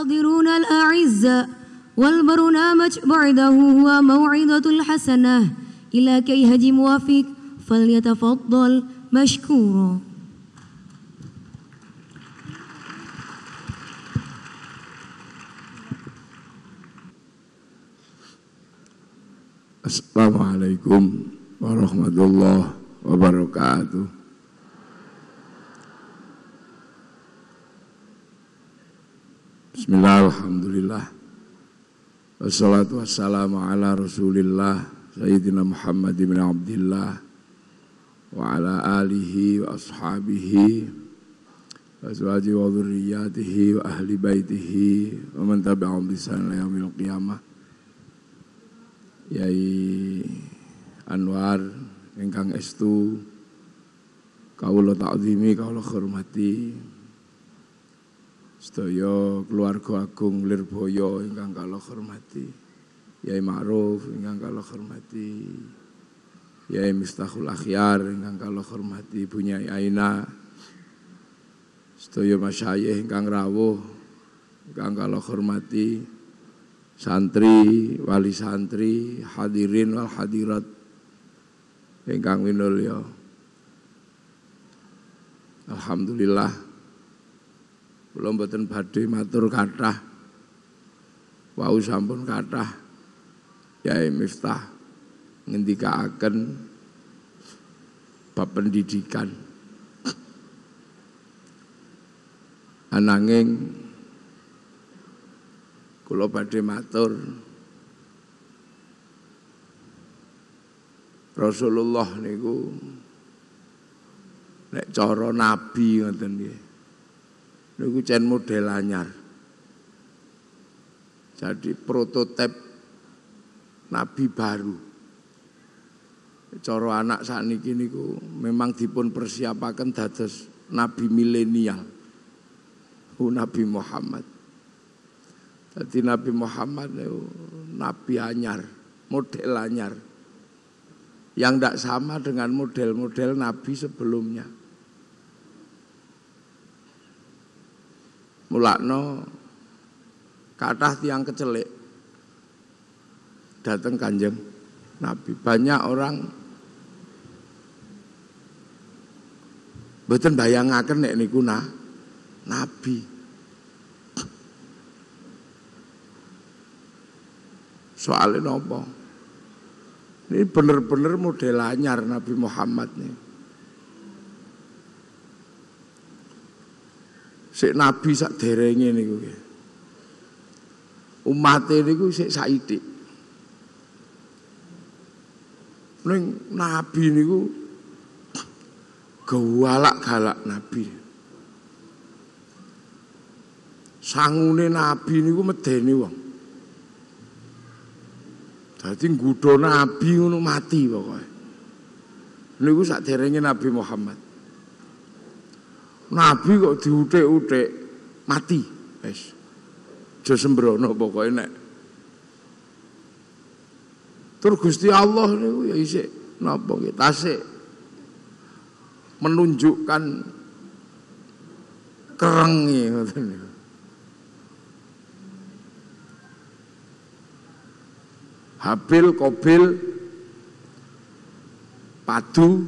الحاضرون الأعزاء والبرنامج بعده هو موعظة الحسنة إلى كيهج موافق فليتفضل مشكورا. Assalamualaikum warahmatullahi wabarakatuh. Bismillah, alhamdulillah. Wassalatu wassalamu ala rasulillah Sayyidina Muhammad bin Abdillah wa ala alihi wa ashabihi wa azwaji wa dhurriyyatihi wa ahli baitihi wa man tabi'ahum bi ihsan ila yaumil qiyamah. Yai Anwar ingkang estu kawula ta'zimi kawula hormati, sedaya keluarga agung Lirboyo ingkang kawula hormati, Yai Ma'ruf ingkang kawula hormati, Yai Miftahul Akhyar ingkang kawula hormati, Ibu Nyai Aina, sedaya masyayikh ingkang rawuh ingkang kawula hormati, santri, wali santri, hadirin wal hadirat ingkang winulya. Alhamdulillah, kula mboten badhe matur kathah, wau sampun kathah Yai Miftah ngendikaaken bab pendidikan. Ananging kula badhe matur, Rasulullah niku nek cara nabi ngoten nggih, niku cen model anyar. Jadi prototip nabi baru. Cara anak sakniki niku memang dipun persiapaken dados nabi milenial. Nabi Muhammad. Jadi Nabi Muhammad itu nabi anyar, model anyar, yang tidak sama dengan model-model nabi sebelumnya. Mulakno kathah tiyang kecelik dateng Kanjeng Nabi. Banyak orang mboten bayangaken nek niku nabi. Soalnya nopo? Ini bener-bener model anyar Nabi Muhammad nih. Sik nabi sak derenge niku. Umate niku sik saithik. Ning nabi niku galak nabi. Sangune nabi niku medeni wong. Dadi nggodha nabi ngono mati pokoke. Niku sakderenge Nabi Muhammad. Nabi kok diutik-utik mati. Wis. Aja sembrono pokoke nek. Tur Gusti Allah niku ya isih napa nggih tasik menunjukkan kerenge ngoten niku. Habil, Qabil, padu,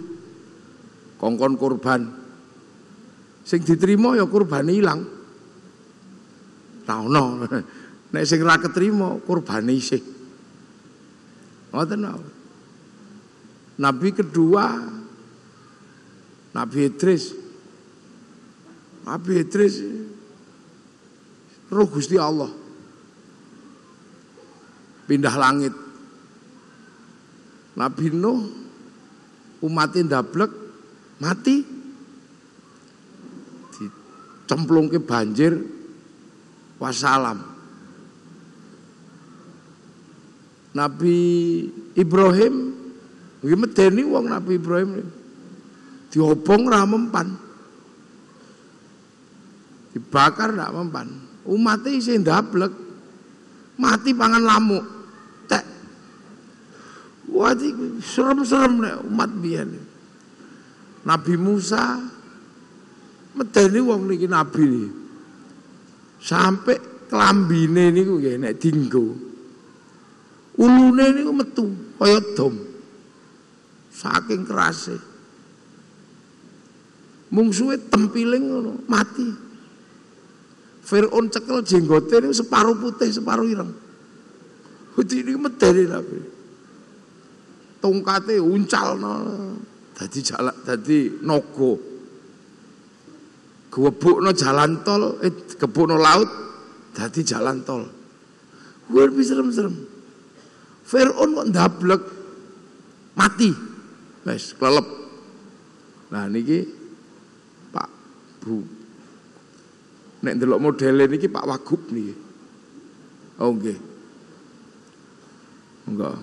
kongkon kurban. Sing diterima ya kurbane ilang. Ra ono. Nek sing ra ketrima kurbane isih. Ngoten napa? Nabi kedua Nabi Idris. Nabi Idris roh Gusti Allah. Pindah langit. Nabi Nuh umatin ndablek mati, dicemplungke banjir wassalam. Nabi Ibrahim nggih medeni wong Nabi Ibrahim diobong ra mempan, dibakar ra mempan, umate isih ndablek mati pangan lamuk. Wah, serem-serem nek umat biyen. Nabi Musa medeni wong niki nabi. Sampai klambine niku nggih nek dienggo. Ulune niku metu kaya dom. Saking kerase. Mungsuhe tempiling ngono, mati. Firaun cekel jenggote niku separuh putih, separuh ireng. Hudi niku medeni Nabi. Tongkate uncalno dadi naga. Gewebukno jalan tol, gebukno laut dadi jalan tol. Kuwi serem-serem. Firaun kok ndablek mati. Wes klelep. Nah niki Pak Bu. Nek ndelok modele niki Pak Wagub niki. Oh nggih. Enggak.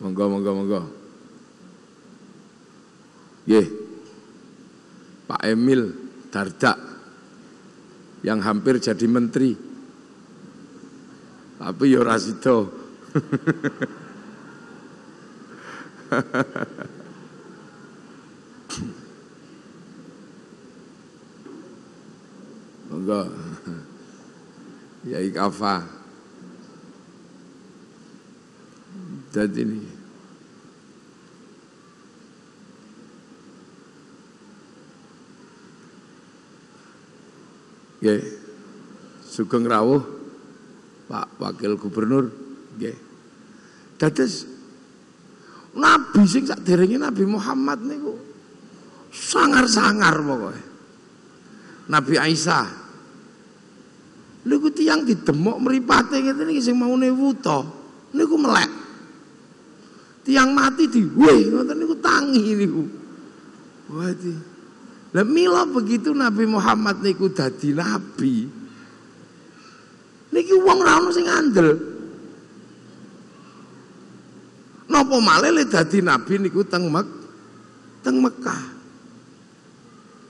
Monggo. Nggih. Pak Emil Dardak yang hampir jadi menteri. Tapi ya ora sida. Monggo. Yai Kafa. Jadi ini. Nggih. Sugeng rawuh Pak Wakil Gubernur nggih. Dados nabi sing saderenge Nabi Muhammad niku sangar-sangar pokoke. Nabi Aisyah niku tiyang didemok mripate ngene iki sing maune wuta niku melek. Tiyang mati diweh ngoten niku tangi niku. Waduh. Lah mila begitu Nabi Muhammad niku dadi nabi. Niki wong ora ono sing andel. Napa malih le dadi nabi niku teng Mekah.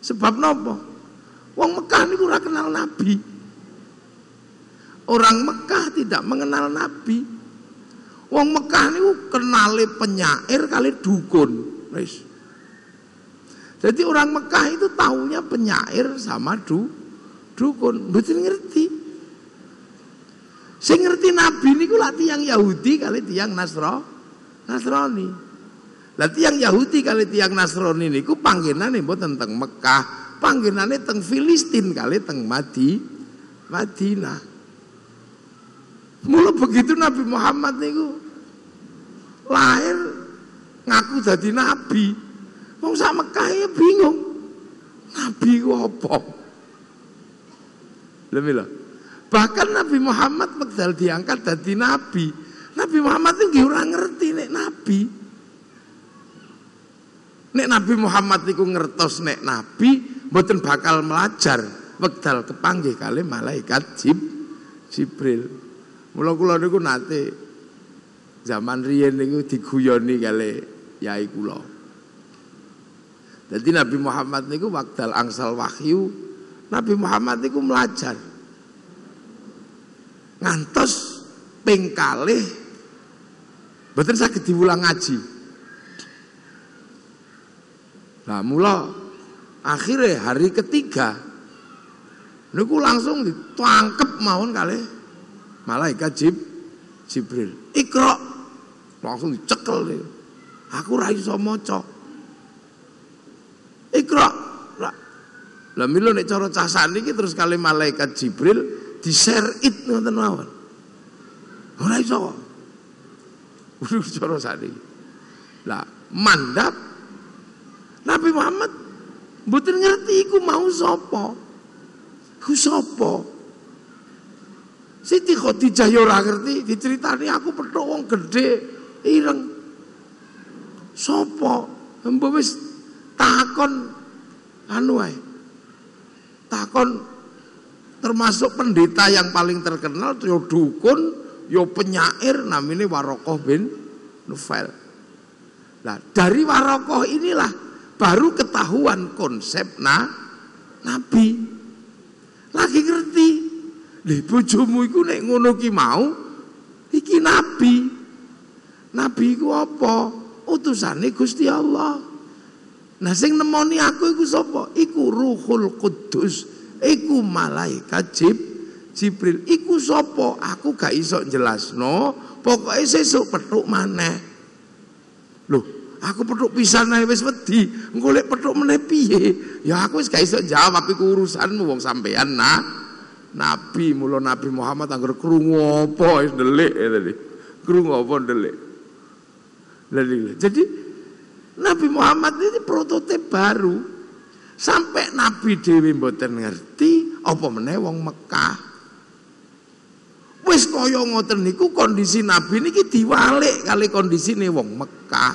Sebab napa? Wong Mekah niku ora kenal nabi. Orang Mekah tidak mengenal nabi. Wong Mekah niku kenale penyair kali dukun. Wis. Jadi orang Mekah itu taunya penyair sama dukun, mboten ngerti. Sing ngerti nabi niku lak tiyang Yahudi kali tiyang Nasrani. Lah tiyang Yahudi kali tiyang Nasrani niku panggenane mboten teng Mekah, panggenane teng Filistin kali teng Madinah. Mula begitu Nabi Muhammad niku lahir ngaku dadi nabi. Wong sak Mekah ya bingung. Nabi ku apa? Lha bahkan Nabi Muhammad medal diangkat dadi nabi. Nabi Muhammad itu nggih ora ngerti nek nabi. Nek Nabi Muhammad niku ngertos nek nabi mboten bakal melajar wekdal kepanggih kali malaikat Jibril. Mula kula niku nate zaman riyen niku diguyoni kali yai kula. Jadi Nabi Muhammad niku wekdal angsal wahyu, Nabi Muhammad niku melajar. Ngantos ping kalih mboten saged diulang ngaji. Nah, mula akhirnya hari ketiga niku langsung ditangkep mawon kalih malaikat Jibril. Iqra, langsung dicekel niku. Aku ra iso maca. Iqra. Lah mila nek cara cah saniki terus kali malaikat Jibril diserit ngoten mawon. Ora iso. Cara saniki. Lah mandap Nabi Muhammad mboten ngerti iku mau sapa. Ku sapa? Siti Khadijah ya ora ngerti, diceritani aku petuk wong gedhe ireng. Sapa? Mbok wis takon anu ae. Takon termasuk pendeta yang paling terkenal yo dukun, yo penyair namanya Waraqah bin Nufail. Nah, dari Waraqah inilah baru ketahuan konsep nabi. Lagi ngerti. Lha bojomu iku nek ngono ki mau iki nabi. Nabi iku apa? Utusane Gusti Allah. Nah sing nemoni aku iku sapa? Iku Ruhul Qudus, iku malaikat Jibril. Iku sapa? Aku gak iso jelasno, pokoke sesuk petuk maneh. Loh, aku petuk pisan ae wis wedi, engko lek petuk meneh piye? Ya aku wis gak iso jawab, iku urusanmu wong sampean Nabi. Mula Nabi Muhammad angger krungu apa wis ndelik tadi. Krungu apa ndelik. Jadi Nabi Muhammad ini prototip baru. Sampai Nabi dhewe mboten ngerti apa meneh wong Mekah. Wis kaya ngoten niku kondisi Nabi niki diwalik kali kondisine wong Mekah.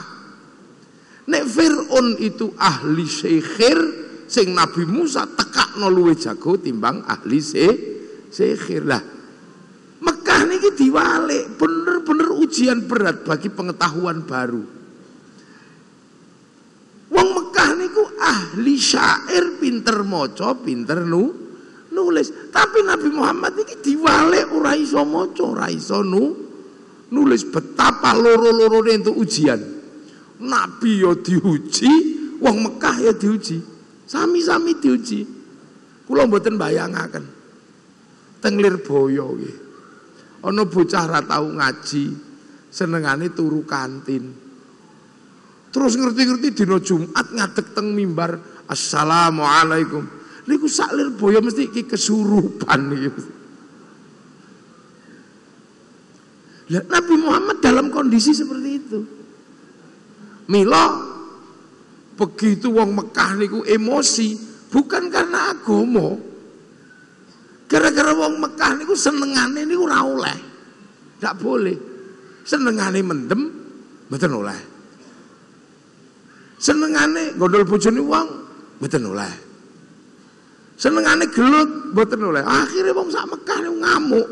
Nek Fir'aun itu ahli sihir, sing Nabi Musa tekakno luwih jago timbang ahli sihir. Lah Mekah niki diwalik, bener-bener ujian berat bagi pengetahuan baru. Wong Mekah niku ahli syair, pinter maca, pinter nulis. Tapi Nabi Muhammad iki diwalik ora iso maca, ora iso nulis. Betapa loro-lorone entuk ujian. Nabi ya diuji, wong Mekah ya diuji. Sami-sami diuji. Kula mboten bayangaken. Teng Lirboyo nggih. Ana bocah ra tau ngaji, senengane turu kantin. Terus ngerti-ngerti dina Jumat ngadeg teng mimbar, assalamualaikum. Niku sak Lirboyo mesti iki kesurupan iki. Lah Nabi Muhammad dalam kondisi seperti itu. Mila begitu wong Mekah niku emosi, bukan karena agama. Gara-gara wong Mekah niku senengane niku ora oleh. Ndak boleh. Senengane mendem mboten oleh. Senengane gondol bojone wong mboten oleh. Senengane gelut mboten oleh. Akhirnya wong sak Mekah niku ngamuk.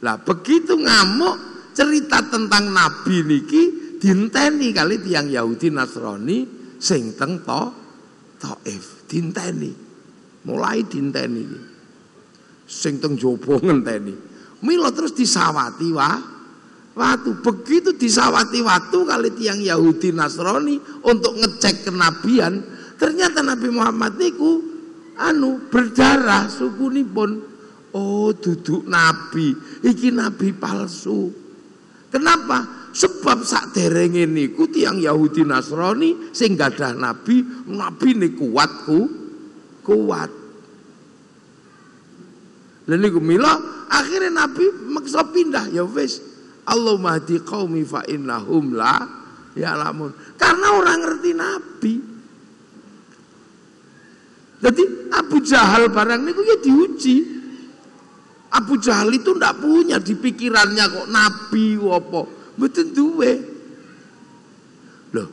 Lah begitu ngamuk, cerita tentang Nabi niki dinteni kali tiyang Yahudi Nasrani sing teng Taif. Dinteni. Mulai dinteni iki. Sing teng jaba ngenteni. Mila terus disawati watu. Begitu disawati watu kali tiyang Yahudi Nasrani untuk ngecek kenabian, ternyata Nabi Muhammad niku berdarah sukunipun. Oh, duduk nabi, iki nabi palsu. Kenapa? Sebab saderenge niku tiyang Yahudi Nasrani sing gadah nabi niku kuat. Lha niku mila akhirnya nabi maksa pindah ya wis. Allahumma hadi qaumi fa innahum la ya'lamun. Karena orang ngerti nabi. Jadi Abu Jahal barang niku ya diuji. Abu Jahal itu ndak punya di pikirannya kok nabi apa. Mboten duwe. Loh,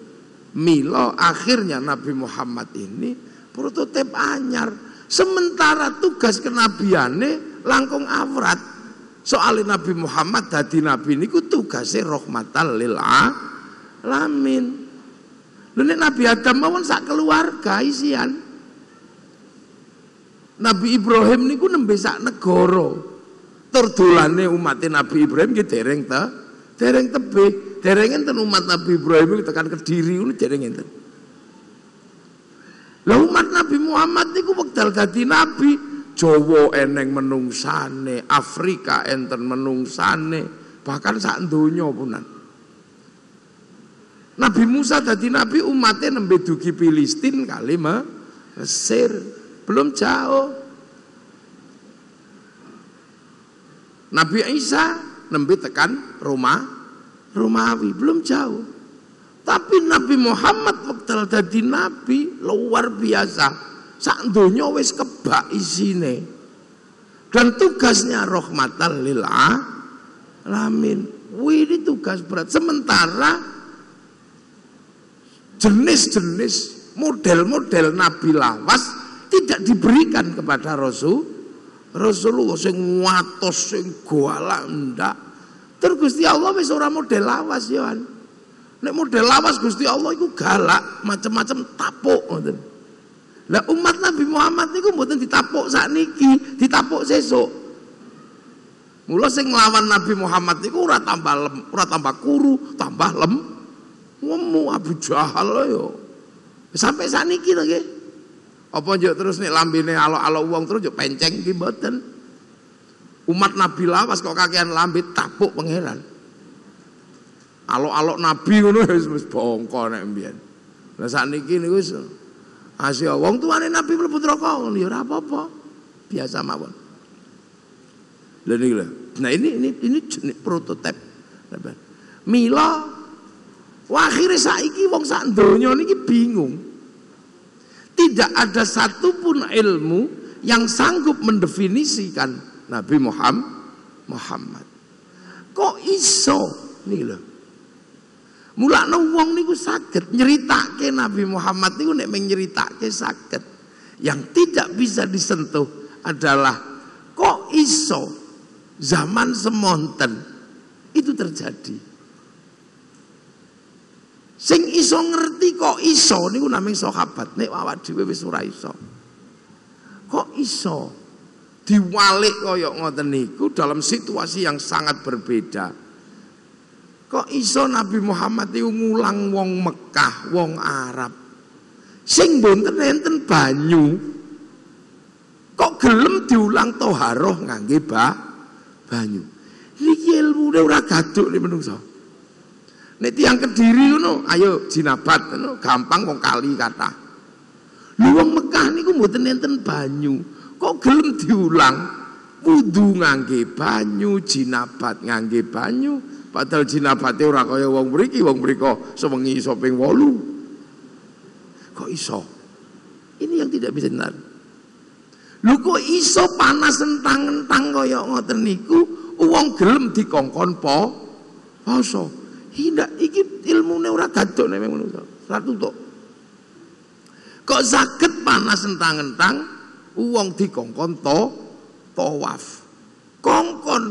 mila akhirnya Nabi Muhammad ini prototip anyar. Sementara tugas kenabiane langkung awrat. Soalnya Nabi Muhammad dadi nabi niku tugasnya rahmatan lil alamin. Lha nek Nabi Adam mawon sak keluarga isian. Nabi Ibrahim niku nembe sak negara. Tur dolane umat Nabi Ibrahim nggih dereng tebih. Dereng enten umat Nabi Ibrahim iki tekan Kediri niku dereng enten. Lah umat Nabi Muhammad niku wekdal dadi nabi, Jawa eneng menungsane, Afrika enten menungsane, bahkan sak donya punan. Nabi Musa dadi nabi umatnya nembe dugi Filistin kali Mesir, belum jauh. Nabi Isa nembe tekan Romawi, belum jauh. Tapi Nabi Muhammad wekdal dadi nabi luar biasa. Sak donya wis kebak isine. Dan tugasnya rahmatan lil alamin. Wih, ini tugas berat. Sementara jenis-jenis model-model nabi lawas tidak diberikan kepada Rasulullah sing watos sing galak ndak. Terus Gusti Allah wis ora model lawas ya. Nek model lawas Gusti Allah iku galak, macam-macam tapuk ngoten. Lah umat Nabi Muhammad niku mboten ditapuk sakniki, ditapuk sesuk. Mula sing nglawan Nabi Muhammad niku ora tambah kuru, tambah lemu Abu Jahal ya. Sampai saniki to nggih. Apa njuk terus nek lambene alok-alok wong terus njuk penceng iki mboten. Umat Nabi lawas kok kakean lambe tapuk pangeran. Alok-alok Nabi ngono wis bongko nek mbiyen. Lah sakniki niku wis Asia wong tuane Nabi mlebu neraka ya ora apa-apa. Biasa mawon. Lha niki lho. Nah ini jenis prototip. Mila akhirnya saiki wong sak donya niki bingung. Tidak ada satupun ilmu yang sanggup mendefinisikan Nabi Muhammad. Kok iso nih lho. Mulane wong niku saged nyeritake Nabi Muhammad niku nek nyeritake saged. Yang tidak bisa disentuh adalah kok iso zaman semonten itu terjadi. Sing iso ngerti kok iso niku namung sahabat. Nek awak dhewe wis ora iso. Kok iso diwalik kaya ngoten niku dalam situasi yang sangat berbeda. Kok iso Nabi Muhammad itu ngulang wong Mekah, wong Arab sing mboten enten banyu kok gelem diulang toharoh ngangge banyu. Niki ilmune ora gaduk nek menungso. Nek tiyang Kediri ngono, ayo jinabat ngono gampang wong kali kathah. Lho wong Mekah niku mboten enten banyu, kok gelem diulang wudu ngangge banyu, jinabat ngangge banyu. Padahal jinabate ora kaya wong mriki, wong mriko sewengi iso ping 8. Kok iso? Ini yang tidak bisa benar. Lho kok iso panas entang-entang kaya ngoten niku wong gelem dikongkon poso. Hindak iki ilmune ora gaduk nek ngono. Ora tutuk. Kok saged panas entang-entang wong dikongkon tawaf. Kongkon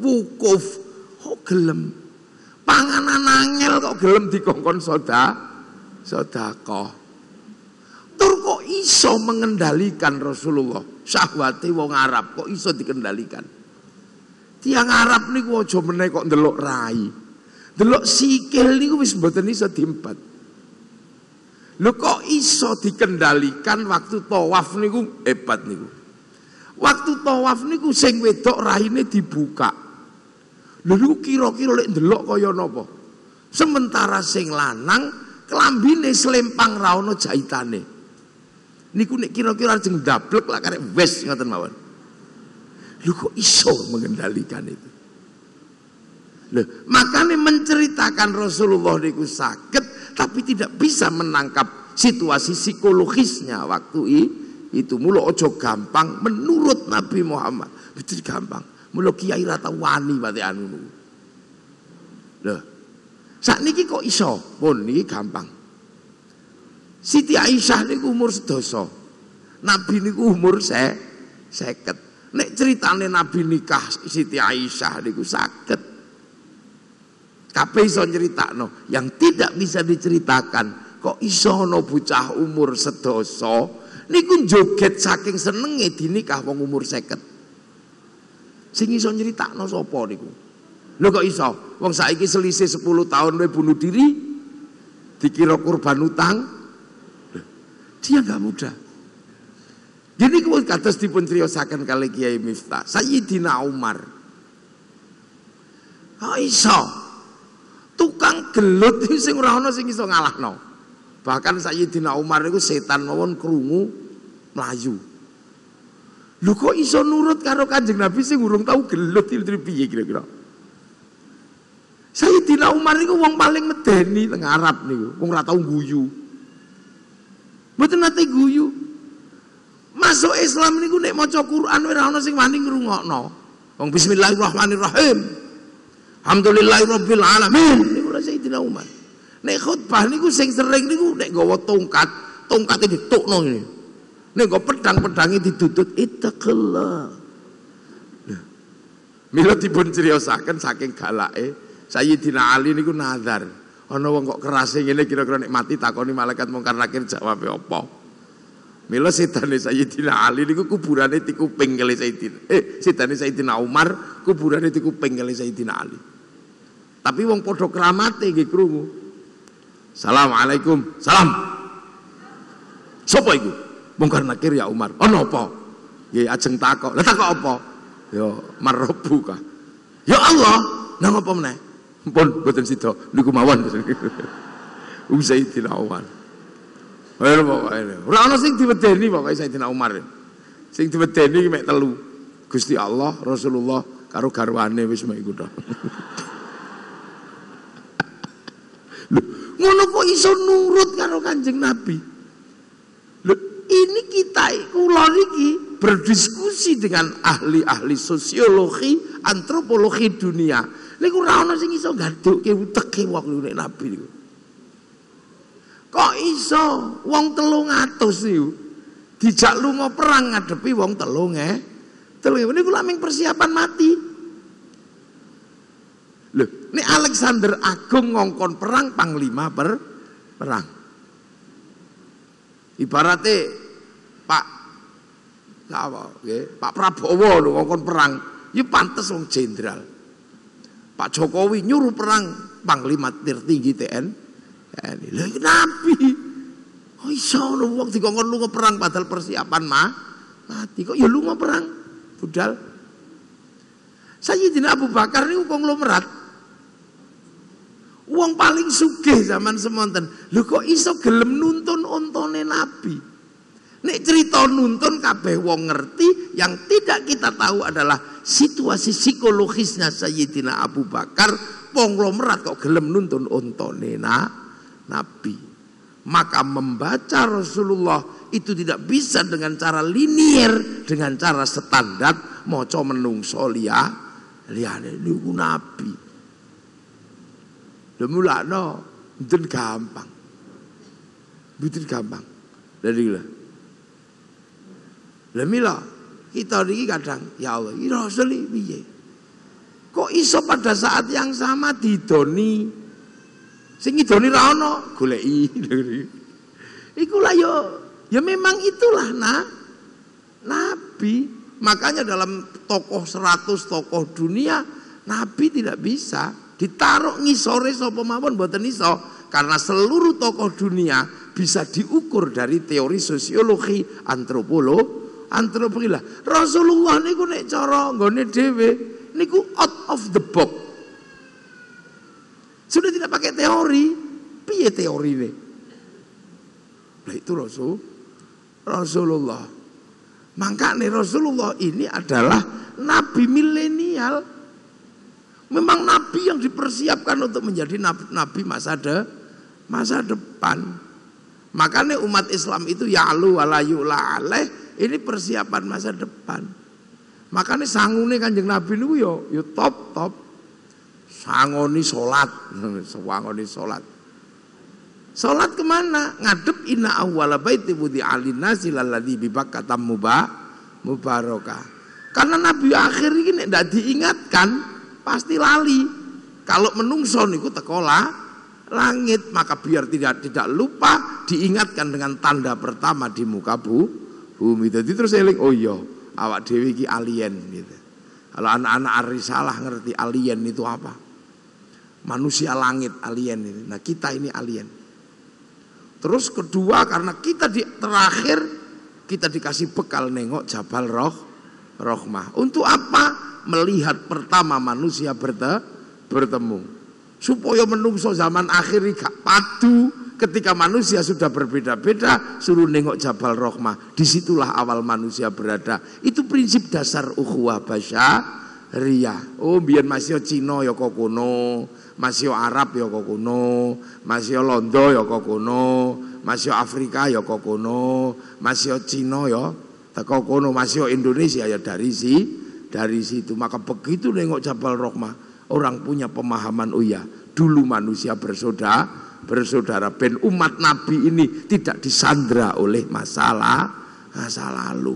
wukuf kok gelem panganan angel kok gelem dikongkon sedekah. Tur kok iso mengendalikan Rasulullah syahwate wong Arab kok iso dikendalikan. Tiang Arab niku aja meneh kok ndelok rai. Ndelok sikil niku wis mboten iso diempat. Lho kok iso dikendalikan waktu tawaf niku hebat niku. Waktu tawaf niku sing wedok raine dibuka. Lho kira-kira lek ndelok kaya napa? Sementara sing lanang klambine slempang ra ono jahitane. Niku nek kira-kira ajeng ndablek lak karek wis ngoten mawon. Lho kok iso mengendalikan itu? Lho, makanya menceritakan Rasulullah niku saged tapi tidak bisa menangkap situasi psikologisnya waktu itu. Mula aja gampang menurut Nabi Muhammad. Itu gampang. Mula kiai ra tau wani pate anu. Lho. Sakniki kok iso? Pun niki gampang. Siti Aisyah niku umur sedasa. Nabi niku umur 50. Nek ceritane Nabi nikah Siti Aisyah niku saged. Kabeh iso nyeritakno, yang tidak bisa diceritakan kok iso ana bocah umur sedasa niku joget saking senenge dinikah wong umur 50. Sing iso nyeritakno sapa niku? Lho kok iso? Wong saiki selisih 10 tahun we bunuh diri dikira kurban utang. Dia enggak mudah. Jadi kuwi kados dipun criyosaken kali Kiai Miftah, Sayyidina Umar. Kok iso? Tukang gelut sing ora ana sing iso ngalahno. Bahkan Sayyidina Umar niku setan mawon krungu mlayu. Lho kok iso nurut karo Kanjeng Nabi sing urung tau gelut iki piye kira-kira? Sayyidina Umar niku wong paling medeni teng Arab niku, wong ora tau guyu. Mboten nate guyu. Masuk Islam niku nek maca Quran ora ana sing wani ngrungokno. Wong bismillahirrahmanirrahim. Alhamdulillahirabbil alamin. Niku Sayyidina Umar. Nek khutbah niku sing sering niku nek nggawa tongkate ditukno ngene. Nek kok pedang-pedange didudut ittaqillah. Mila dipun criyosaken saking galake Sayyidina Ali niku nazar. Ana wong kok kerase ngene kira-kira nek mati takoni malaikat mungkar nakir jawabe apa? Mila setane Sayyidina Ali niku kuburane tikuping kali setane Sayyidina Umar kuburane tikuping kali Sayyidina Ali. Tapi wong padha kramate nggih krungu. Assalamualaikum. Salam. Sapa iku? Mungkar nakir ya Umar. Ana apa? Ya ajeng takok. Lah takok apa? Ya marbuka. Ya Allah, nang apa meneh? Pun boten sida niku mawon. Sayyidina Umar. Ora ana sing diwedeni pokoke Sayyidina Umar. Sing diwedeni mek telu. Gusti Allah, Rasulullah karo garwane wis mek iku tok. Lho, ngono kok iso nurut karo Kanjeng Nabi? Lho, ini kita kula niki berdiskusi dengan ahli-ahli sosiologi, antropologi dunia. Niku ora ana sing iso gadukke uteke wong nek Nabi niku. Kok iso wong 300 niku dijak lunga perang ngadepi wong 3.000 niku laming persiapan mati. Loh, ini Alexander Agung ngongkon perang panglima perang. Ibaratnya Pak Prabowo lho ngongkon perang, ya pantes wong jenderal. Pak Jokowi nyuruh perang panglima tertinggi TNI. Lha Nabi. Oh iso lho wong dikongkon lunga perang padahal persiapan mati. Kok ya lunga perang budal. Sayyidina Abu Bakar niku konglomerat. Wong paling sugih zaman semonten. Lho kok iso gelem nuntun ontone Nabi? Nek cerita nuntun kabeh wong ngerti, yang tidak kita tahu adalah situasi psikologisnya Sayyidina Abu Bakar konglomerat kok gelem nuntun ontone Nabi. Maka membaca Rasulullah itu tidak bisa dengan cara linier, dengan cara standar maca menungso liyane niku Nabi. Lha mulane mboten gampang. Mboten gampang. Lah mila kita niki kadang ya Allah, iki Rasul piye? Kok iso pada saat yang sama didoni? Sing ngidoni ra ono, goleki. Iku lah ya memang itulah Nabi. Makanya dalam tokoh 100 tokoh dunia Nabi tidak bisa ditaruh ngisore sapa mawon mboten iso, karena seluruh tokoh dunia bisa diukur dari teori sosiologi antropologi lah. Rasulullah niku nek cara nggone dhewe niku out of the box. Sudah tidak pakai teori. Piye teorine? Nah itu Rasulullah. Makanya Rasulullah ini adalah nabi milenial. Memang nabi yang dipersiapkan untuk menjadi nabi masa depan. Makanya umat Islam itu ya'lu wala yu'la alaih, ini persiapan masa depan. Makanya sangune Kanjeng Nabi niku yo top. Sangoni salat. Salat kemana? Ngadep inna awwala baiti wudi'a lin-nasi lalladzi bi Bakkah mubarakah. Karena Nabi akhir ini nek ndak diingatkan pasti lali. Kalau menungso niku teko langit, maka biar tidak lupa diingatkan dengan tanda pertama di muka bumi. Jadi terus eling, oh iya, awak dhewe iki alien gitu. Kalau anak-anak Arisalah ngerti alien itu apa? Manusia langit, alien ini. Nah, kita ini alien. Terus kedua, karena kita terakhir kita dikasih bekal nengok Jabal Rahmah. Untuk apa? Melihat pertama manusia bertemu, supaya menungso zaman akhir gak padu. Ketika manusia sudah berbeda-beda, suruh nengok Jabal Rahmah. Disitulah awal manusia berada. Itu prinsip dasar ukhuwah basyariyah. Oh biyen masih Cina ya kok kono, masih Arab ya kok kono, masih Londo ya kok kono, masih Afrika ya kok kono, masih Cina ya teko kono, masih Indonesia ya dari situ. Maka begitu nengok Jabal Rahmah, orang punya pemahaman, oh ya, dulu manusia bersaudara ben umat Nabi ini tidak disandra oleh masa lalu.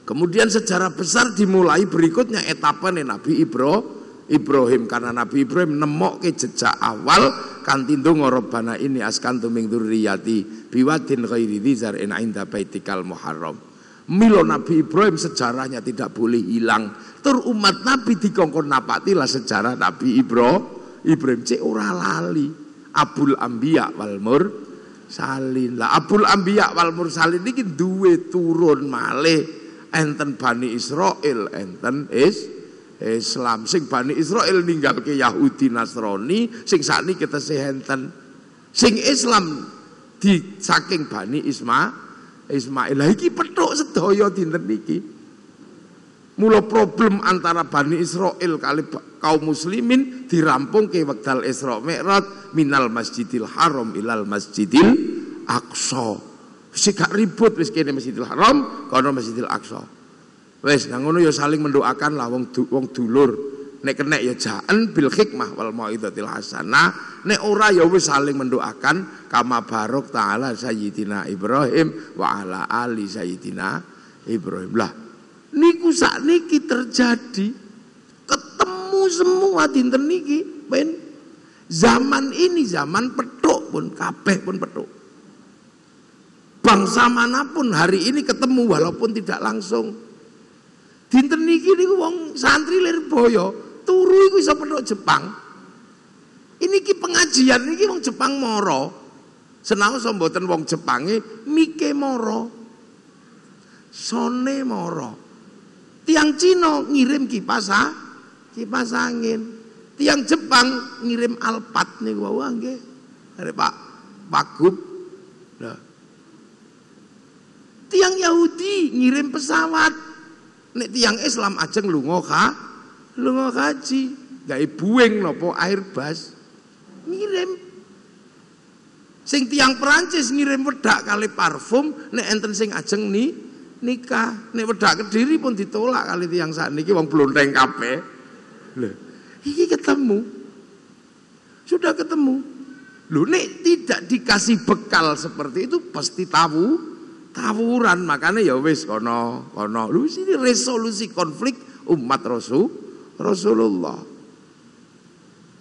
Kemudian sejarah besar dimulai berikutnya etapane Nabi Ibrahim, karena Nabi Ibrahim nemokke jejak awal kanthi ndonga Rabbana ini askantu min dzurriyyati biwadin ghairi dzar'in 'inda baitikal muharram. Milo Nabi Ibrahim sejarahnya tidak boleh hilang. Tur umat Nabi dikongkon napatilah sejarah Nabi Ibrahim cek ora lali. Abul Anbiya wal salin. Lah Abul Anbiya wal Mursalin niki duwe turun malih enten Bani Israil, enten Islam. Sing Bani Israil ninggalke Yahudi Nasrani, sing sakniki tesih enten sing Islam di saking Bani Ismail. Lah iki petuk sedaya dinten niki. Mula problem antara Bani Israil kali kaum muslimin dirampung ke wekdal Isra Mi'raj minal Masjidil Haram ilal Masjidil Aqsa. Wis gak ribut wis kene Masjidil Haram, kono Masjidil Aqsa. Wis nang ngono ya saling mendoakan lah wong dulur. Nek kena ya ja'an bil hikmah wal mau'izatil hasanah, nek ora ya wis saling mendoakan kama barok ta'ala Sayyidina Ibrahim wa ala ali Sayyidina Ibrahim. Lah niku sakniki terjadi ketemu semua dinten niki ben zaman ini zaman petuk pun kabeh pun petuk. Bangsa manapun hari ini ketemu walaupun tidak langsung. Dinten niki niku wong santri Lirboyo turu iku iso petuk Jepang. Ini ki pengajian niki wong Jepang moro. Senaos mboten wong Jepange mike moro. Sone moro. Tiang Cina ngirim kipas angin. Tiang Jepang ngirim Alphard niku wau nggih. Are Pak Gub. Nah. Tiang Yahudi ngirim pesawat. Nek tiang Islam ajeng lunga haji, gawe Boeing napa Airbus ngirim. Sing tiang Perancis ngirim wedak kali parfum, nek enten sing ajeng nikah, nek wedak Kediri pun ditolak kali tiang sakniki wong blonteng kabeh. Lho, iki ketemu. Sudah ketemu. Lho nek tidak dikasih bekal seperti itu pasti tawuran, makanya ya wis kono. Lho sini resolusi konflik umat Rasulullah.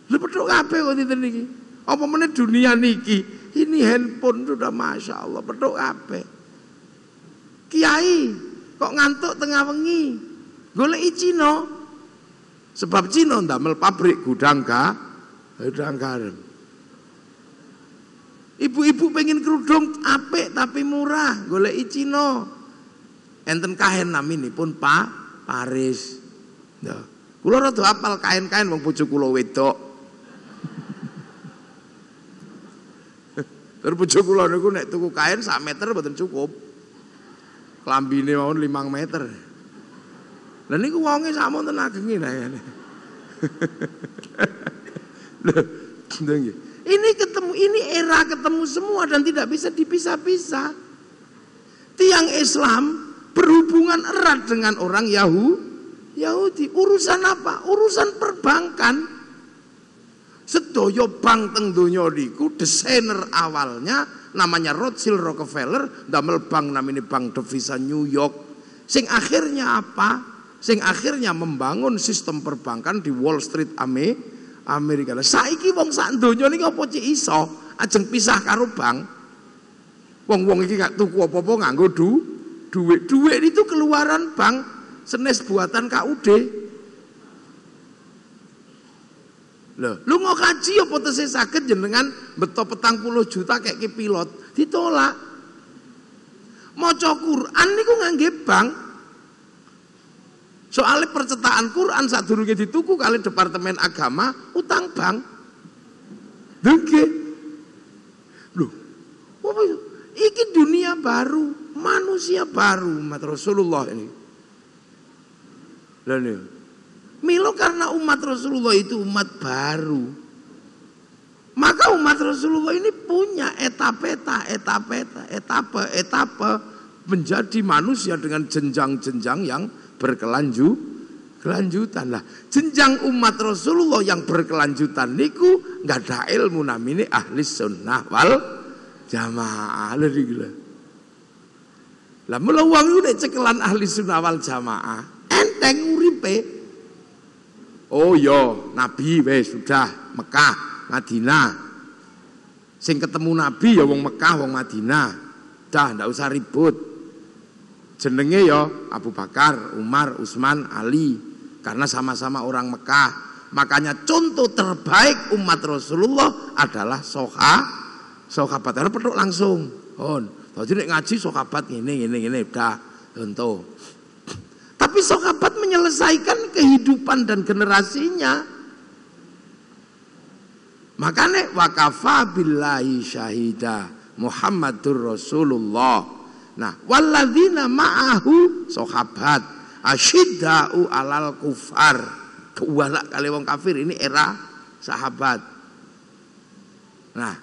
Lho petuk kabeh kok dinten niki. Apa meneh dunia niki, ini handphone sudah masya Allah petuk kabeh. Kiai kok ngantuk tengah wengi goleki Cina, sebab Cina ndamel pabrik gudang garam. Ibu-ibu pengen kerudung apik tapi murah goleki Cina. Enten kain naminipun Paris. Nah, kula rada apal kain-kain wong bojo kula wedok. Terus bojo kula niku nek tuku kain sak meter mboten cukup. Klambine mawon 5 meter. Lah niku wonge samonten agenge nayane. Lho, nggih. Ini ketemu, ini era ketemu semua dan tidak bisa dipisah-pisah. Tiang Islam berhubungan erat dengan orang Yahudi. Urusan apa? Urusan perbankan. Sedoyo bank teng donya niku desainer awalnya namanya Rothschild Rockefeller, damel bank namanya Bank Devisa New York. Sing akhirnya apa? Sing akhirnya membangun sistem perbankan di Wall Street Amerika. Saiki wong sak donya niki apa cik iso ajeng pisah karo bank. Wong-wong iki gak tuku apa-apa nganggo duit. Duit itu keluaran bank, senes buatan KUD. Loh, lu mau kaji apa tesih saged jenengan beto 40 juta kayak ki pilot ditolak. Maca Quran niku ngangge bank. Soalnya percetakan Quran sadurunge dituku kali Departemen Agama utang bank. Nggih. Loh, apa itu? Iki dunia baru, manusia baru umat Rasulullah ini. Lah niku. Milo karena umat Rasulullah itu umat baru. Maka umat Rasulullah ini punya etapa menjadi manusia dengan jenjang-jenjang yang berkelanjutan lah. Jenjang umat Rasulullah yang berkelanjutan niku nggak ada ilmu namine ahli sunnah wal jamaah. Lah mula wong iku nek cekelan ahli sunnah wal jamaah enteng uripe. Oh yo, Nabi wes sudah Mekah, Madinah. Sing ketemu Nabi ya wong Mekah, wong Madinah. Dah ndak usah ribut. Jenenge yo Abu Bakar, Umar, Utsman, Ali. Karena sama-sama orang Mekah. Makanya contoh terbaik umat Rasulullah adalah sahabat arep petuk langsung. Dadi nek ngaji sahabat ngene dah contoh. Tapi sahabat menyelesaikan kehidupan dan generasinya. Makanya wakafa billahi syahida Muhammadur Rasulullah. Nah, walladzina ma'ahu sahabat asyidda'u alal kufar. Kewala kali wong kafir, ini era sahabat. Nah,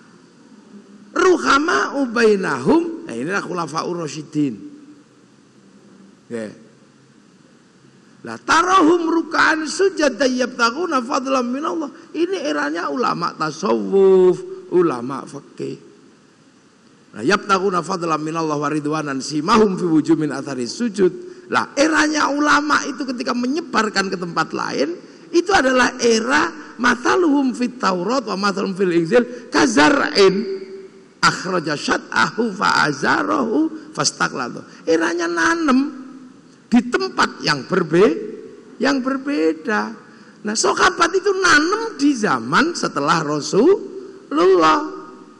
ruhama ubainahum. Nah, inilah khulafaur rasyidin. Oke. Lah tarahum rukaan sujud yabtaguna fadlan minallah. Ini eranya ulama tasawuf, ulama fikih. Nah, yabtaguna fadlan minallah wa ridwanan simahum fi wujuh min athari sujud. Lah, eranya ulama itu ketika menyebarkan ke tempat lain, itu adalah era mathaluhum fit Taurat wa mathaluhum fil Injil kazar'in akhraja syat'ahu fa azarahu fastaqlatu. Eranya nanem di tempat yang berbeda. Nah, sahabat itu nanem di zaman setelah Rasulullah.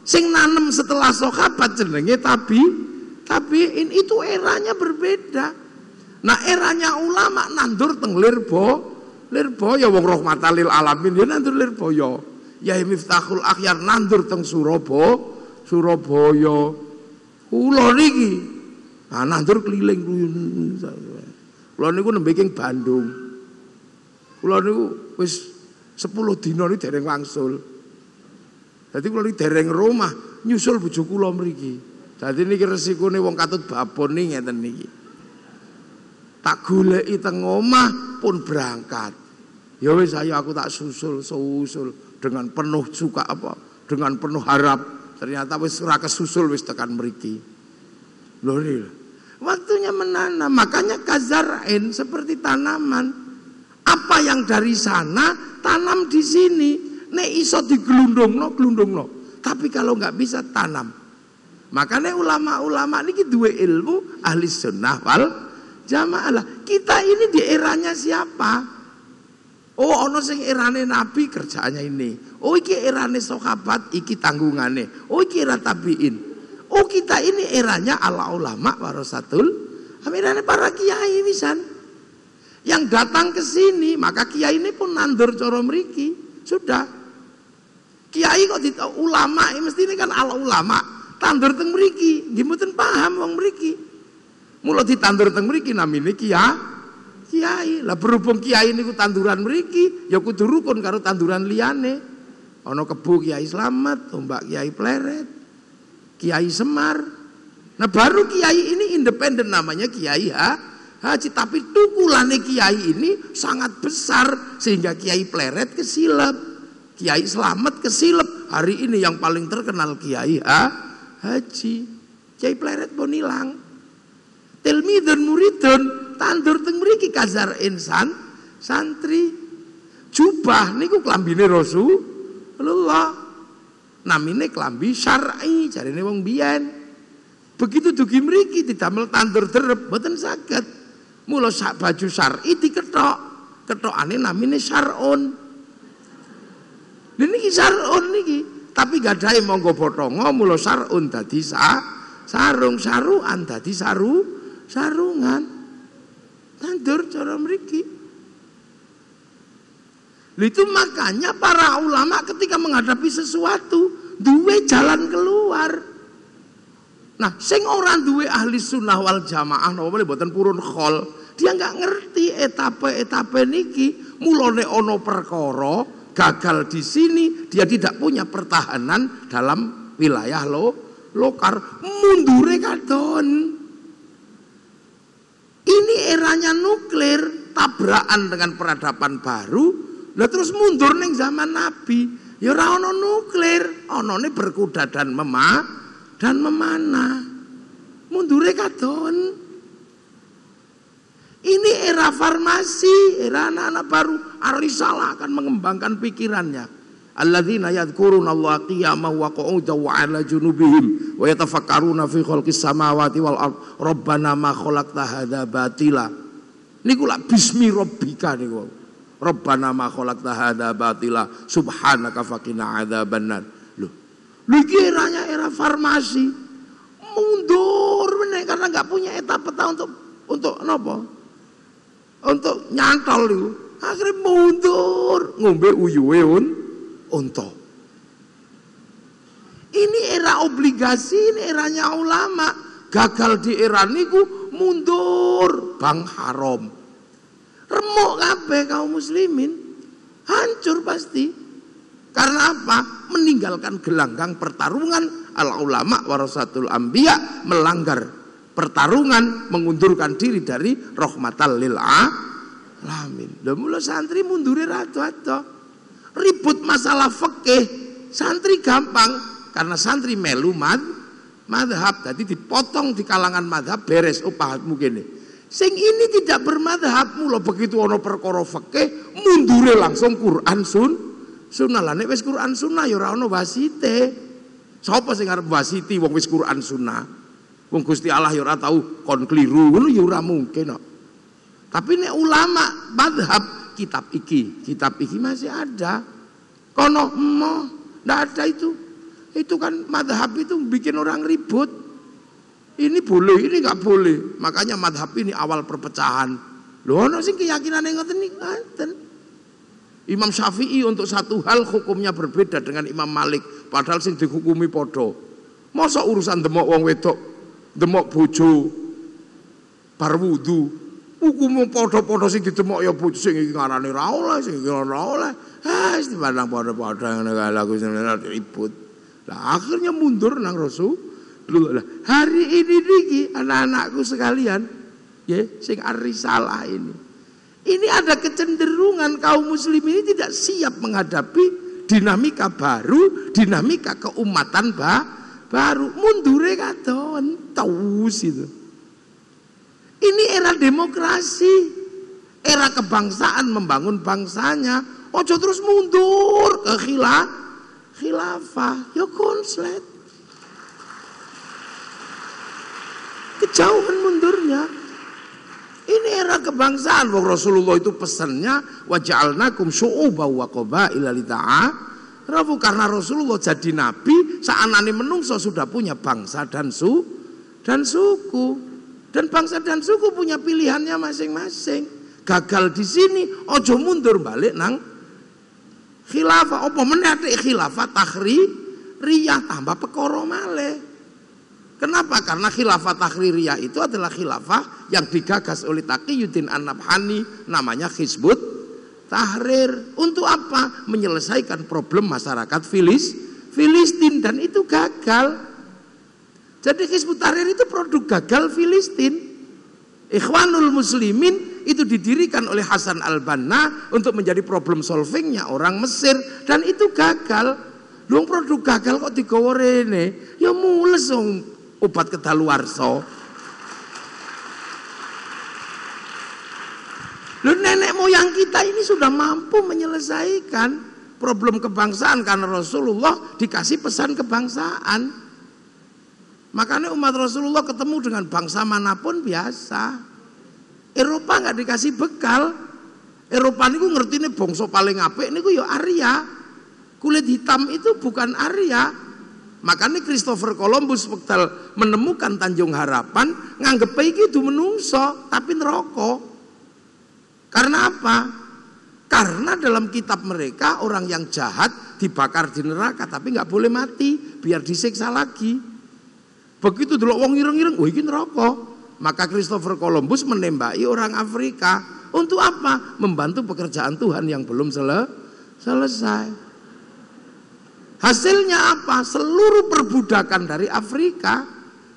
Sing nanem setelah sahabat jenenge tabi'in, itu eranya berbeda. Nah, eranya ulama nandur teng Lirboyo wong rahmatan lil alamin ya nandur Lirboyo. Ya Miftahul Akhyar nandur teng Surabaya. Kula niki nandur keliling kula niku nembe king Bandung. Kula niku wis 10 dina niki dereng wangsul. Dadi kula niki dereng Roma nyusul bojo kula mriki. Dadi niki resikone wong katut babon niki ngeten niki. Tak goleki teng omah pun berangkat. Ya wis ayo aku tak susul dengan penuh suka dengan penuh harap. Ternyata wis ora kesusul wis tekan mriki. Lho waktunya menanam, makanya kazar'in seperti tanaman. Apa yang dari sana tanam di sini. Nek iso diglundungno. Tapi kalau nggak bisa tanam. Makanya ulama-ulama niki duwe ilmu ahli sunnah wal jamaah. Kita ini di eranya siapa? Oh, ono sing erane Nabi kerjaannya ini. Oh, iki erane sahabat, iki tanggungane. Oh, iki era tabiin. Oh, kita ini eranya ala ulama warasatul. Amirane para kiai wisan. Yang datang ke sini, maka kiai ini pun nandur cara mriki. Sudah. Kiai kok ulama, mesti ini kan ala ulama. Tandur teng mriki, nggih mboten paham wong mriki. Mula ditandur teng mriki namine kiai. Lah berhubung kiai niku tanduran mriki, ya kudu rukun karo tanduran liyane. Ana Kebo Kiai Slamet, Ombak Kiai Pleret, Kiai Semar. Nah, baru kiai ini independen namanya Kiai Haji, tapi tukulane kiai ini sangat besar sehingga Kiai Pleret kesilep, Kiai Slamet kesilep. Hari ini yang paling terkenal Kiai Haji. Kiai Pleret pun hilang. Tilmidun muridun tandur teng mriki kazar insan santri. Jubah niku klambine Rasulullah. Namine klambi syar'i jarine wong biyen. Begitu dugi mriki didamel tandur derep mboten saged. Mula sak baju syar'i diketok. Ketokane namine syar'un. Niki syar'un niki, tapi gadahe monggo potongo mula syar'un dadi sarung, saruan dadi sarungan. Tandur cara mriki. Itu makanya para ulama ketika menghadapi sesuatu duwe jalan keluar. Nah, sing ora duwe ahli sunnah wal jamaah napa meneh mboten purun khol, dia nggak ngerti etape niki. Mulane ana perkara gagal di sini, dia tidak punya pertahanan dalam wilayah lokar, mundure kadon. Ini eranya nuklir, tabrakan dengan peradaban baru, lah terus mundur ning zaman Nabi. Ya ora ana nuklir, anane berkuda dan memanah. Mundure kadon. Ini era farmasi, era anak-anak baru. Ar-Risalah akan mengembangkan pikirannya. Alladzina yadhkuruna Allah qiyaman wa qu'udan wa 'ala junubihim wa yatafakkaruna fi khalqis samawati wal ard. Rabbana ma khalaqta hadza batila. Niku lak bismi rabbika niku. Rabbana ma khalaqta hadza batila subhanaka faqina adzabannar. Loh, Lagi eranya era farmasi. Mundur meneh karena nggak punya peta untuk nopo? Untuk nyantol itu. Akhirnya mundur, ngombe uyuwe unta. Ini era obligasi, ini eranya ulama. Gagal di era niku mundur, bank haram. Remuk kabeh kaum muslimin, hancur pasti. Karena apa? Meninggalkan gelanggang pertarungan. Al ulama warasatul anbiya, melanggar pertarungan, mengundurkan diri dari rahmatal lil alamin. Lha mula santri mundure rada-rada. Ribut masalah fikih, santri gampang karena santri melu madhab, jadi dipotong di kalangan madhab, beres pahatmu gini. Sing ini tidak bermadhab, mula begitu ono perkara fikih mundure langsung Quran sunnah. Lah nek wis Quran sunnah ya ora ono wasite. Sapa sing arep wasiti wong wis Quran sunnah? Wong Gusti Allah ya ora tau kon kliru, ngono ya ora mungkin kok. Tapi nek ulama madhab kitab iki masih ada. Kono ndak ada itu. Itu kan madhab itu bikin orang ribut. Ini boleh, ini nggak boleh. Makanya madhab ini awal perpecahan. Loh, ono sing keyakinane ngoten niku ngoten. Imam Syafi'i untuk satu hal hukumnya berbeda dengan Imam Malik, padahal sing dihukumi podo. Masa urusan demok wong wedok, demok bojo, bar wudu, hukum podo-podo sing didemok ya bojo sing iki ngarane ra oleh, sing iki ora oleh. Wis dipandang podo-podo ngene kae lagu ribut. Lah akhirnya mundur nang Rasulullah. Hari ini niki anak-anakku sekalian, ya, sing ar-risalah ini. Ini ada kecenderungan kaum muslim ini tidak siap menghadapi dinamika baru, dinamika keumatan baru. Mundure katon, taus itu. Ini era demokrasi, era kebangsaan, membangun bangsanya. Ojo terus mundur ke khilafah, ya konslet. Kejauhan mundurnya. Ini era kebangsaan. Rasulullah itu pesannya waja'alnakum syu'uban wa qabaila lita'arafu. Karena Rasulullah jadi nabi, saanane menungso sudah punya bangsa dan suku. Dan bangsa dan suku punya pilihannya masing-masing. Gagal di sini, ojo mundur balik nang khilafah. Apa meneh khilafah takhriyah tambah perkara malih. Kenapa? Karena khilafah takhririyah itu adalah khilafah yang digagas oleh Taqiyuddin An-Nabhani, namanya Hizbut Tahrir. Untuk apa? Menyelesaikan problem masyarakat Filistin, dan itu gagal. Jadi Hizbut Tahrir itu produk gagal Filistin. Ikhwanul Muslimin itu didirikan oleh Hasan al-Banna untuk menjadi problem solvingnya orang Mesir, dan itu gagal. Luang produk gagal kok digawa rene, ya mules dong. Obat kedaluarsa. Loh, nenek moyang kita ini sudah mampu menyelesaikan problem kebangsaan karena Rasulullah dikasih pesan kebangsaan. Makanya umat Rasulullah ketemu dengan bangsa manapun biasa. Eropa nggak dikasih bekal. Eropa niku ngertine bangsa paling apik niku ya Arya. Kulit hitam itu bukan Arya. Makanya Christopher Columbus waktu menemukan Tanjung Harapan nganggep iki itu menungso tapi neraka. Karena apa? Karena dalam kitab mereka orang yang jahat dibakar di neraka tapi nggak boleh mati, biar disiksa lagi. Begitu delok wong ireng-ireng, wah iki neraka. Maka Christopher Columbus menembaki orang Afrika. Untuk apa? Membantu pekerjaan Tuhan yang belum selesai. Hasilnya apa? Seluruh perbudakan dari Afrika.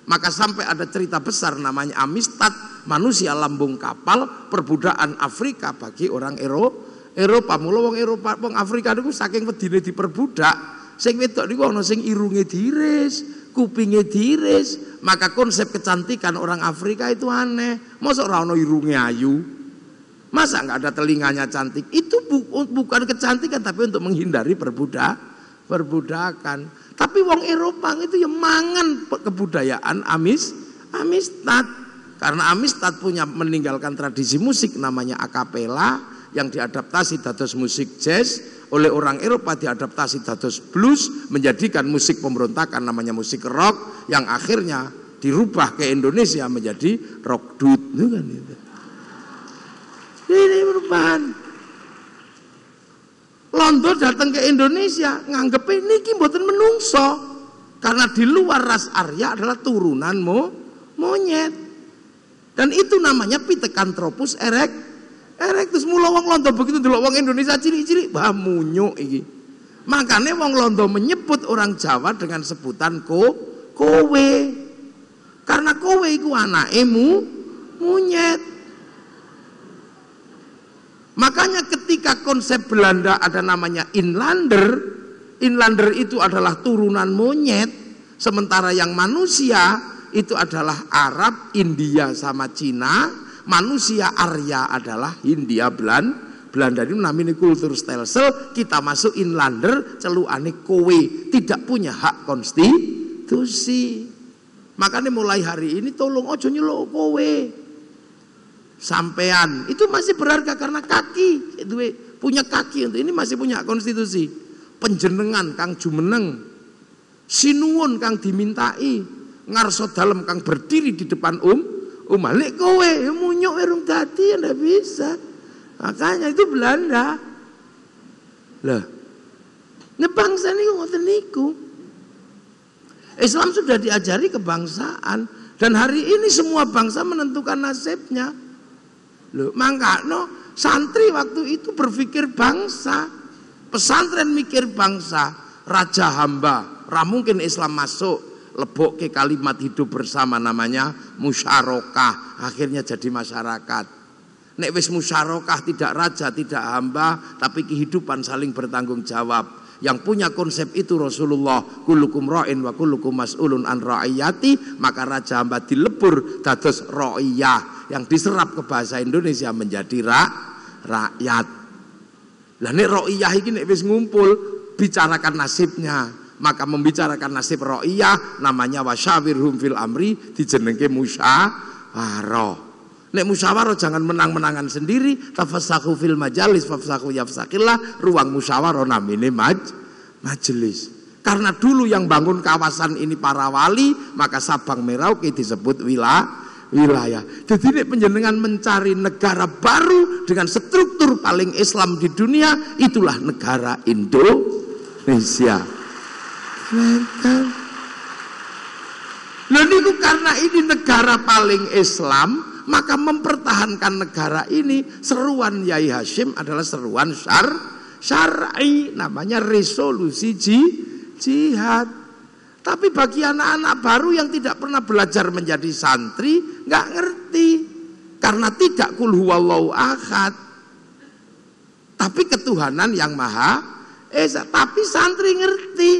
Maka sampai ada cerita besar namanya Amistad, manusia lambung kapal, perbudakan Afrika bagi orang Eropa. Mula wong Eropa, wong Afrika niku saking wedine diperbudak, sing wedok niku ana sing irunge diiris, kupinge diiris. Maka konsep kecantikan orang Afrika itu aneh. Masa ora ana irunge ayu? Masa enggak ada telinganya cantik? Itu bukan kecantikan tapi untuk menghindari perbudakan. Tapi wong Eropa itu yang mangan kebudayaan Amistad. Karena Amistad punya meninggalkan tradisi musik namanya akapela yang diadaptasi dados musik jazz. oleh orang Eropa diadaptasi dados blues, menjadikan musik pemberontakan namanya musik rock, yang akhirnya dirubah ke Indonesia menjadi rock dut. Ini perubahan. Londo datang ke Indonesia nganggep niki mboten menungso, karena di luar ras Arya adalah turunan monyet, dan itu namanya Pithecanthropus erectus. Mula wong Londo begitu delok wong Indonesia cilik-cilik bah munyuk iki. Makanya wong Londo menyebut orang Jawa dengan sebutan kowe, karena kowe iku anake monyet. Makanya ketika konsep Belanda ada namanya Inlander itu adalah turunan monyet, sementara yang manusia itu adalah Arab, India sama Cina, manusia Arya adalah Hindia Belanda. Ini namanya kultur stelsel, kita masuk Inlander, celukane kowe, tidak punya hak konstitusi. Makanya mulai hari ini tolong ojo nyeluk kowe. Sampean itu masih berharga karena kaki, itu punya kaki, untuk ini masih punya konstitusi. Penjenengan kang jumeneng, sinuwun kang dimintai, ngarso dalem kang berdiri di depan malik kowe munyuk werung dadi, ndak bisa. Makanya itu Belanda. Lah, bangsa niku ngoten niku. Islam sudah diajari kebangsaan, dan hari ini semua bangsa menentukan nasibnya. Loh, mangkano santri waktu itu berpikir bangsa, pesantren mikir bangsa, raja hamba, ra mungkin Islam masuk, lebok ke kalimat hidup bersama namanya musyarakah, akhirnya jadi masyarakat. Nek wis musyarakah tidak raja, tidak hamba, tapi kehidupan saling bertanggung jawab. Yang punya konsep itu Rasulullah, kullukum ra'in wa kullukum mas'ulun an ra'iyati, maka raja hamba dilebur dados ra'iyah, yang diserap ke bahasa Indonesia menjadi rakyat. Lah nek ra'iyah iki nek wis ngumpul bicarakan nasibnya, maka membicarakan nasib ra'iyah namanya wasyawirhum fil amri, dijenengke musyawarah. Nek musyawarah jangan menang-menangan sendiri, tafassahu fil majalis fafsahu yafsakillah, ruang musyawarah namine majelis. Karena dulu yang bangun kawasan ini para wali, maka Sabang Merauke disebut wilayah. Jadi nek panjenengan mencari negara baru dengan struktur paling Islam di dunia, itulah negara Indonesia. Lalu niku karena ini negara paling Islam, maka mempertahankan negara ini, seruan Yai Hashim adalah seruan syar'i, namanya resolusi jihad. Tapi bagi anak-anak baru yang tidak pernah belajar menjadi santri, nggak ngerti, karena tidak kul huwallahu ahad, tapi ketuhanan yang maha esa. Tapi santri ngerti,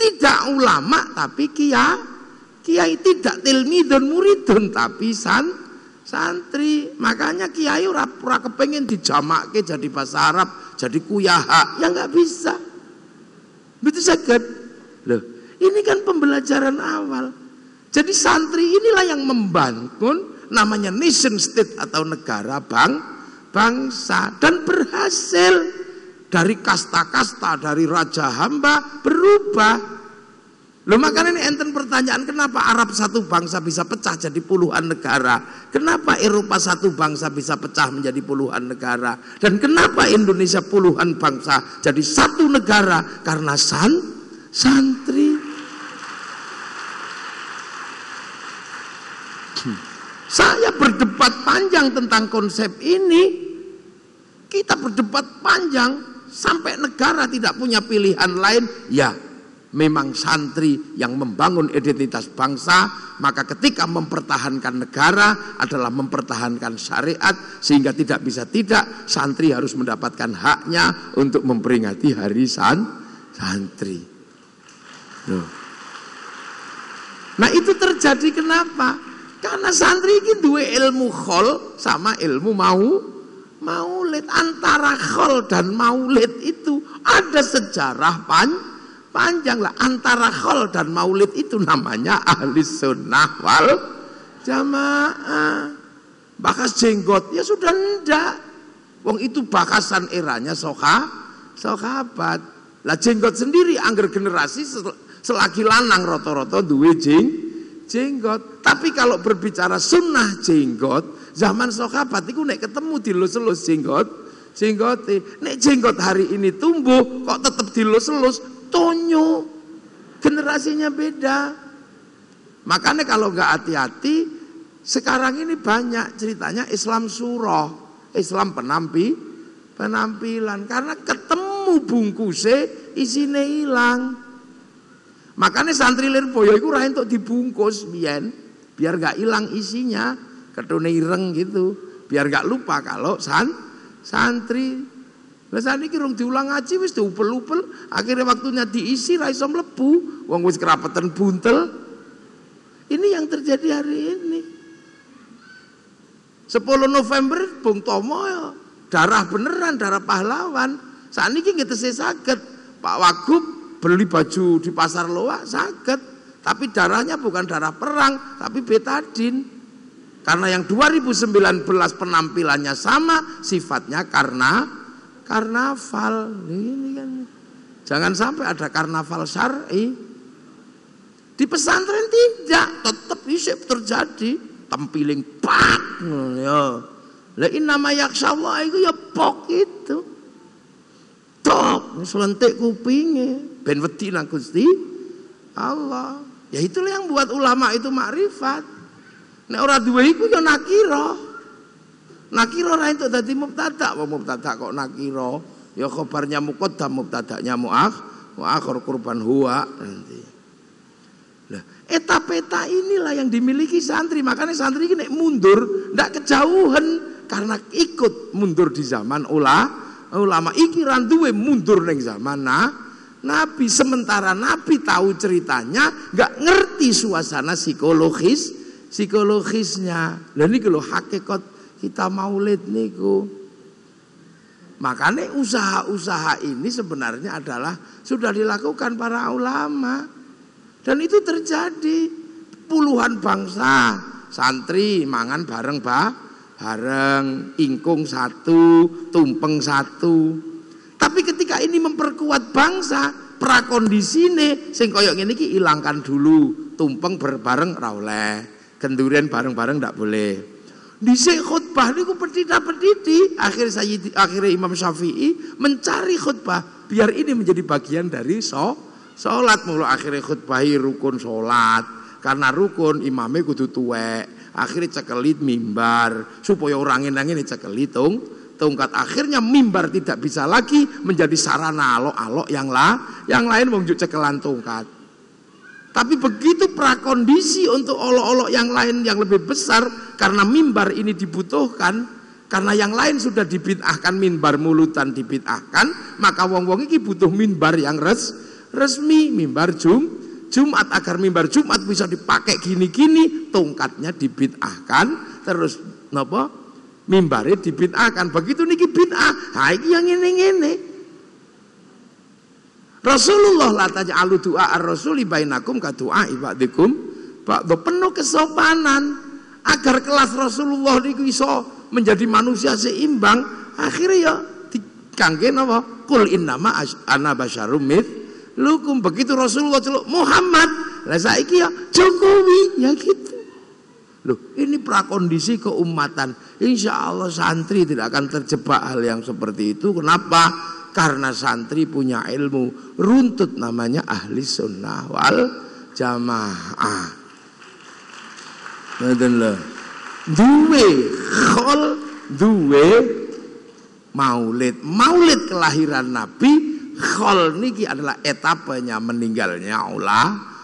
tidak ulama tapi kiai, tidak tilmidun muridun tapi santri. Makanya kiai ora kepengen dijamake jadi bahasa Arab, jadi kuyaha, ya nggak bisa. Betul saged. Loh, ini kan pembelajaran awal. Jadi santri inilah yang membangun namanya nation state atau negara bangsa, dan berhasil. Dari kasta-kasta, dari raja hamba berubah. Loh, makanya ini enten pertanyaan, kenapa Arab satu bangsa bisa pecah jadi puluhan negara? Kenapa Eropa satu bangsa bisa pecah menjadi puluhan negara? Dan kenapa Indonesia puluhan bangsa jadi satu negara? Karena santri. Saya berdebat panjang tentang konsep ini. Kita berdebat panjang sampai negara tidak punya pilihan lain. Ya, memang santri yang membangun identitas bangsa, maka ketika mempertahankan negara adalah mempertahankan syariat, sehingga tidak bisa tidak, santri harus mendapatkan haknya untuk memperingati hari santri. Loh. Nah, itu terjadi kenapa? Karena santri ini dua ilmu khol sama ilmu maulid. Antara khol dan maulid itu ada sejarah panjang lah. Antara khol dan maulid itu namanya ahli sunnah wal jamaah. Bakas jenggot ya sudah ndak, wong itu bakasan eranya sahabat. Lah jenggot sendiri angger generasi selagi lanang rata-rata duwe jenggot. Tapi kalau berbicara sunnah jenggot, zaman sahabat itu nek ketemu dilus-elus jenggote. Nek jenggot hari ini tumbuh kok tetap dilus-elus, tonyo. Generasinya beda. Makanya kalau nggak hati-hati, sekarang ini banyak ceritanya Islam surah, Islam penampilan, karena ketemu bungkusnya isine hilang. Makanya santri Lirboyo itu ra entuk dibungkus biyen, biar nggak hilang isinya, ketune ireng gitu, biar nggak lupa kalau santri. Lah saniki rung diulang ngaji wis diupel-upel, akhirnya waktunya diisi ra iso mlebu, wong wis kerapetan buntel. Ini yang terjadi hari ini. 10 November Bung Tomo ya, darah beneran, darah pahlawan. Saniki nggih tesih saged. Pak Wagub beli baju di pasar Loak saged, tapi darahnya bukan darah perang, tapi betadin. Karena yang 2019 penampilannya sama, sifatnya karnaval. Ini kan. Jangan sampai ada karnaval syar'i. Di pesantren tidak, tetap bisa terjadi tempiling pak. Ya. Lah innama yakhsyallah itu ya pok itu. Tok selentik kupinge ben wedi nang Gusti Allah. Ya itulah yang buat ulama itu makrifat. Nek ora duwe iku ya nakira. Nakira ora entuk dadi mubtada, wong mubtada kok nakira. Ya khabarnya muqaddam, mubtadanya muakhir kurban huwa nanti. Nah, eta-peta inilah yang dimiliki santri. Makanya santri ini mundur ndak kejauhan karena ikut mundur di zaman ulama. Iki randuwe mundur neng zaman Nabi, sementara Nabi tahu ceritanya, nggak ngerti suasana psikologisnya. Lah niki lho hakikat kita maulid niku. Makanya usaha-usaha ini sebenarnya adalah sudah dilakukan para ulama. Dan itu terjadi, puluhan bangsa santri mangan bareng ingkung satu, tumpeng satu. Tapi ketika ini memperkuat bangsa, prakondisine sing koyo ngene iki ilangkan dulu. Tumpeng bareng ra oleh, gendurian bareng-bareng ndak boleh. Dhisik khutbah niku pedita-pediti, akhirnya Imam Syafi'i mencari khutbah biar ini menjadi bagian dari sholat. Mula akhirnya khutbahi rukun sholat, karena rukun imamnya kudu tuwek. Akhirnya cekelit mimbar supaya orang ini cekelit tongkat. Akhirnya mimbar tidak bisa lagi menjadi sarana alok-alok yang lain wong cekelan tongkat. Tapi begitu prakondisi untuk olok-olok yang lain yang lebih besar, karena mimbar ini dibutuhkan, karena yang lain sudah dibid'ahkan, mimbar mulutan dibid'ahkan, maka wong-wong ini butuh mimbar yang resmi, mimbar Jumat, agar mimbar Jumat bisa dipakai gini-gini, tongkatnya dibid'ahkan, terus napa? Mimbarnya dibid'ahkan. Begitu niki bid'ah, ha iki yang ngene-ngene. Rasulullah la taj'alu du'a ar-rasuli bainakum ka du'a ibadikum. Penuh kesopanan agar kelas Rasulullah niku iso menjadi manusia seimbang. Akhirnya ya dikangge napa? Qul innama ana basyarum lukum. Begitu Rasulullah celuk Muhammad, lah saiki ya Jokowi, ya gitu. Loh, ini prakondisi keumatan. Insya Allah santri tidak akan terjebak hal yang seperti itu. Kenapa? Karena santri punya ilmu runtut, namanya ahli sunnah wal jamaah. Duwe khol, duwe maulid kelahiran Nabi. Khol niki adalah etapenya meninggalnya ulama.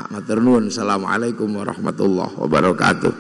Matur nuwun. Assalamualaikum warahmatullahi wabarakatuh.